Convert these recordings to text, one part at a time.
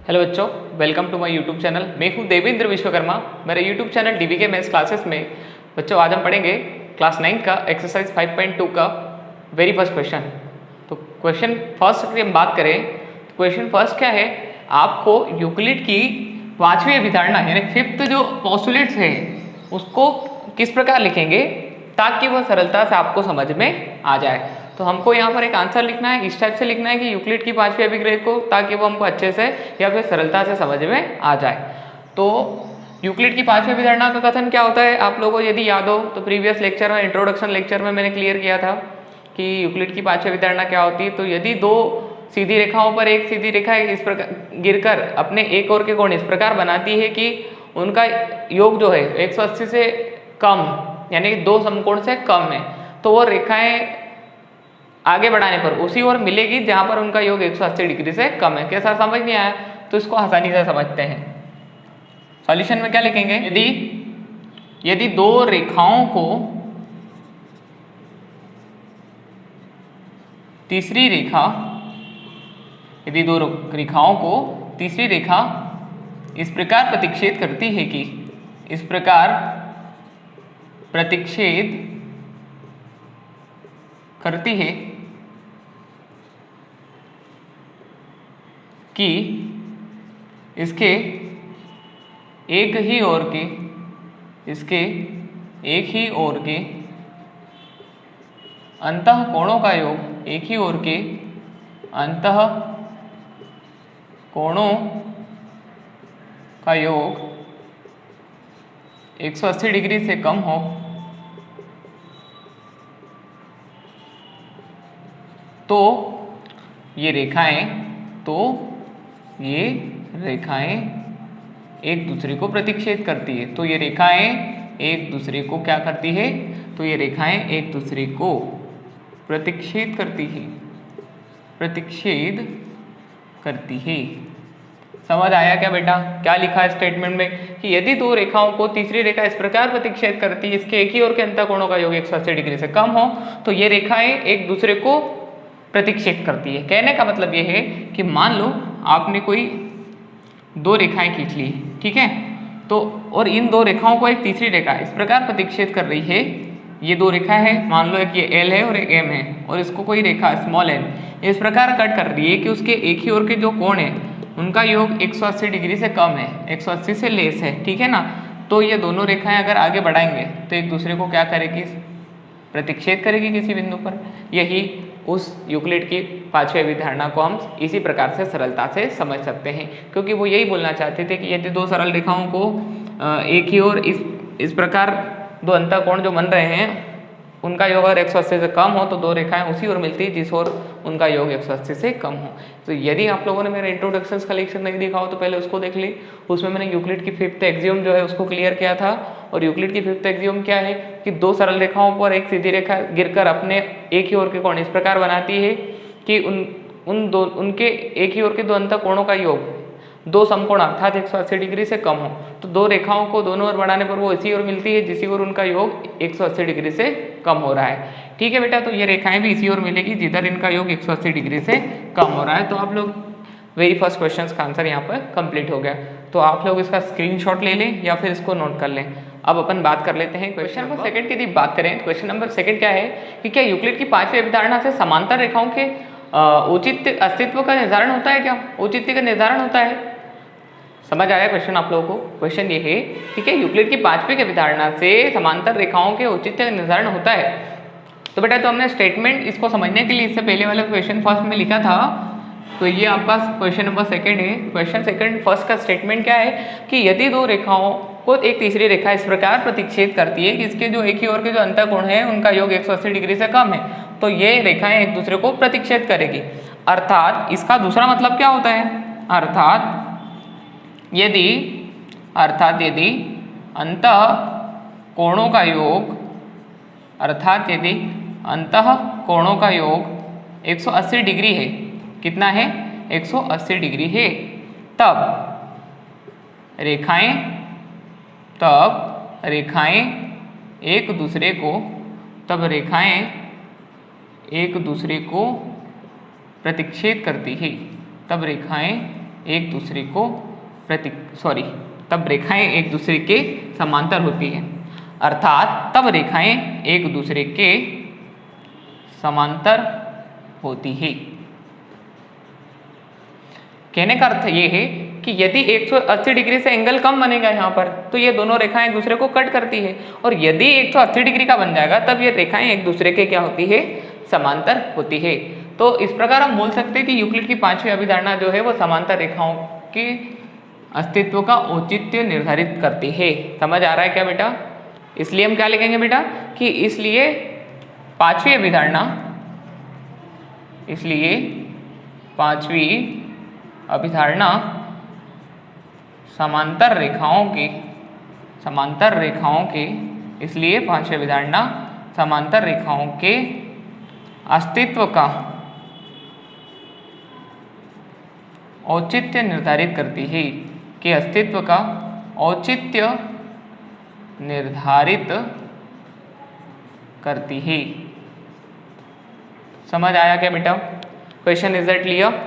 Hello बच्चों, welcome to my YouTube channel. मैं हूं देवेंद्र विश्वकर्मा। मेरे YouTube channel DVK maths classes में बच्चों आज हम पढ़ेंगे क्लास 9 का एक्सरसाइज 5.2 का वेरी फर्स्ट क्वेश्चन। तो क्वेश्चन फर्स्ट की हम बात करें तो क्वेश्चन फर्स्ट क्या है, आपको यूक्लिड की पांचवी अभिधारणा यानी फिफ्थ जो पोस्टुलेट्स है उसको किस प्रकार लिखेंगे ताकि वह सरलता से आपको समझ में आ जाए। तो हमको यहाँ पर एक आंसर लिखना है, इस टाइप से लिखना है कि यूक्लिड की पांचवी अभिग्रह को, ताकि वो हमको अच्छे से या फिर सरलता से समझ में आ जाए। तो यूक्लिड की पांचवी अभिधारणा का कथन क्या होता है, आप लोगों को यदि याद हो तो प्रीवियस लेक्चर में, इंट्रोडक्शन लेक्चर में मैंने क्लियर किया था कि यूक्लिड की पांचवी अभिधारणा क्या होती है। तो यदि दो सीधी रेखाओं पर एक सीधी रेखा इस प्रकार गिरकर अपने एक और के कोण इस प्रकार बनाती है कि उनका योग जो है 180 से कम यानी कि दो समकोण से कम है, तो वो रेखाएं आगे बढ़ाने पर उसी ओर मिलेगी जहां पर उनका योग 180 डिग्री से कम है। कैसा समझ नहीं आया तो इसको आसानी से समझते हैं। सॉल्यूशन में क्या लिखेंगे, यदि दो रेखाओं को तीसरी रेखा, यदि दो रेखाओं को तीसरी रेखा इस प्रकार प्रतिच्छेद करती है कि इस प्रकार प्रतिच्छेद करती है कि इसके एक ही ओर के अंतः कोणों का योग, एक ही ओर के अंतः कोणों का योग 180 डिग्री से कम हो, तो ये रेखाएं एक दूसरे को प्रतिच्छेद करती है। तो ये रेखाएं एक दूसरे को क्या करती है, तो ये रेखाएं एक दूसरे को प्रतिच्छेद करती है। समझ आया क्या बेटा? क्या लिखा है स्टेटमेंट में कि यदि दो रेखाओं को तीसरी रेखा इस प्रकार प्रतिच्छेद करती है, इसके एक ही ओर के अंतः कोणों का योग 180 डिग्री से कम हो, तो ये रेखाएं एक दूसरे को प्रतिच्छेद करती है। कहने का मतलब ये है कि मान लो आपने कोई दो रेखाएं खींच ली, ठीक है, तो और इन दो रेखाओं को एक तीसरी रेखा इस प्रकार प्रतिच्छेद कर रही है। ये दो रेखा है, मान लो एक ये L है और एक M है, और इसको कोई रेखा स्मॉल n इस प्रकार कट कर रही है कि उसके एक ही ओर के जो कोण है उनका योग 180 डिग्री से कम है, 180 से लेस है, ठीक है ना। तो ये दोनों रेखाएं अगर आगे बढ़ाएंगे तो एक दूसरे को क्या करेगी, प्रतिच्छेद करेगी किसी बिंदु पर। यही उस यूक्लिड की पांचवी अभिधारणा को हम इसी प्रकार से सरलता से समझ सकते हैं, क्योंकि वो यही बोलना चाहते थे कि यदि दो सरल रेखाओं को एक ही ओर इस प्रकार दो अंतः कोण जो बन रहे हैं उनका योग अगर 180 से कम हो, तो दो रेखाएं उसी ओर मिलती है जिस ओर उनका योग 180 से कम हो। तो यदि आप लोगों ने मेरा इंट्रोडक्शन का लेक्चर नहीं देखा हो तो पहले उसको देख ली, उसमें मैंने यूक्लिड की फिफ्थ एक्सियम जो है उसको क्लियर किया था। और यूक्लिड की फिफ्थ एक्सियम क्या है कि दो सरल रेखाओं पर एक सीधी रेखा गिरकर अपने एक ही ओर के कोण इस प्रकार बनाती है कि उनके एक ही ओर के दो अंतः कोणों का योग दो समकोण अर्थात 180 डिग्री से कम हो, तो दो रेखाओं को दोनों ओर बढ़ाने पर वो इसी ओर मिलती है जिसी ओर उनका योग 180 डिग्री से कम हो रहा है, ठीक है बेटा। तो ये रेखाएं भी इसी ओर मिलेगी जिधर इनका योग 180 डिग्री से कम हो रहा है। तो आप लोग वेरी फर्स्ट क्वेश्चन का आंसर यहाँ पर कंप्लीट हो गया। तो आप लोग इसका स्क्रीनशॉट ले लें या फिर इसको नोट कर लें। अब अपन बात कर लेते हैं क्वेश्चन नंबर सेकंड की। यदि बात करें क्वेश्चन नंबर सेकंड क्या है कि क्या यूक्लिड की पांचवी अभिधारणा से समांतर रेखाओं के औचित्य अस्तित्व का निर्धारण होता है, क्या औचित्य का निर्धारण होता है? समझ आया क्वेश्चन आप लोगों को? क्वेश्चन ये है कि क्या यूक्लिड की पांचवी की अभिधारणा से समांतर रेखाओं के औचित्य का निर्धारण होता है। तो बेटा तो हमने स्टेटमेंट इसको समझने के लिए इससे पहले वाले क्वेश्चन फर्स्ट में लिखा था, तो ये आपका क्वेश्चन नंबर सेकंड है। क्वेश्चन सेकंड फर्स्ट का स्टेटमेंट क्या है कि यदि दो रेखाओं को एक तीसरी रेखा इस प्रकार प्रतिच्छेद करती है कि इसके जो एक ही ओर के जो अंतः कोण है उनका योग 180 डिग्री से कम है, तो ये रेखाएं एक दूसरे को प्रतिच्छेद करेगी। अर्थात इसका दूसरा मतलब क्या होता है, अर्थात यदि अंतः कोणों का योग, अर्थात यदि अंतः कोणों का योग 180 डिग्री है, कितना है 180 डिग्री है, तब रेखाएं एक दूसरे को प्रतिच्छेद करती है, तब रेखाएं एक दूसरे को तब रेखाएं एक दूसरे के समांतर होती है, अर्थात तब रेखाएं एक दूसरे के समांतर होती है। कहने का अर्थ ये है कि यदि 180 डिग्री से एंगल कम बनेगा यहाँ पर तो ये दोनों रेखाएं एक दूसरे को कट करती है, और यदि 180 डिग्री का बन जाएगा तब ये रेखाएं एक दूसरे के क्या होती है, समांतर होती है। तो इस प्रकार हम बोल सकते हैं कि यूक्लिड की पांचवी अभिधारणा जो है वो समांतर रेखाओं के अस्तित्व का औचित्य निर्धारित करती है। समझ आ रहा है क्या बेटा? इसलिए हम क्या लिखेंगे बेटा कि इसलिए पांचवी अभिधारणा समांतर रेखाओं के अस्तित्व का औचित्य निर्धारित करती है, समझ आया क्या बेटा? Question is that clear?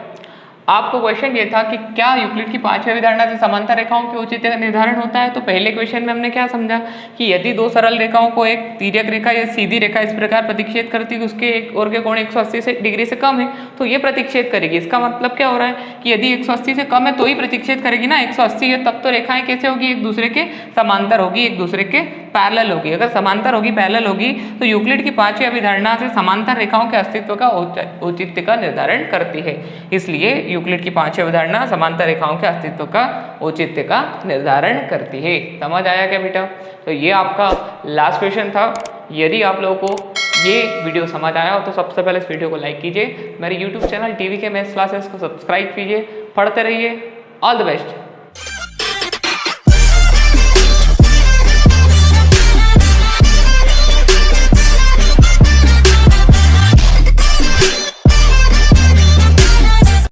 आपको क्वेश्चन ये था कि क्या यूक्लिड की पांचवी अभिधारणा से समांतर रेखाओं के औचित्य का निर्धारण होता है। तो पहले क्वेश्चन में हमने क्या समझा कि यदि दो सरल रेखाओं को एक तिर्यक रेखा या सीधी रेखा इस प्रकार प्रतिच्छेद करती है, उसके एक और के कोण 180 डिग्री से कम है तो ये प्रतिच्छेद करेगी। इसका मतलब क्या हो रहा है कि यदि 180 से कम है तो ही प्रतिच्छेद करेगी ना, 180 है तब तो रेखाएं कैसे होगी, एक दूसरे के समांतर होगी, एक दूसरे के पैरेलल होगी। अगर समांतर होगी, पैरेलल होगी तो यूक्लिड की पांचवी अभिधारणा से समांतर रेखाओं के अस्तित्व का औचित्य का निर्धारण करती है। इसलिए यूक्लिड की पांचवी अभिधारणा समांतर रेखाओं के अस्तित्व का औचित्य का निर्धारण करती है। समझ आया क्या बेटा? तो ये आपका लास्ट क्वेश्चन था। यदि आप लोगों को ये वीडियो समझ आया हो तो सबसे पहले इस वीडियो को लाइक कीजिए, मेरे यूट्यूब चैनल टीवी के मैथ्स क्लासेस को सब्सक्राइब कीजिए, पढ़ते रहिए। All the best.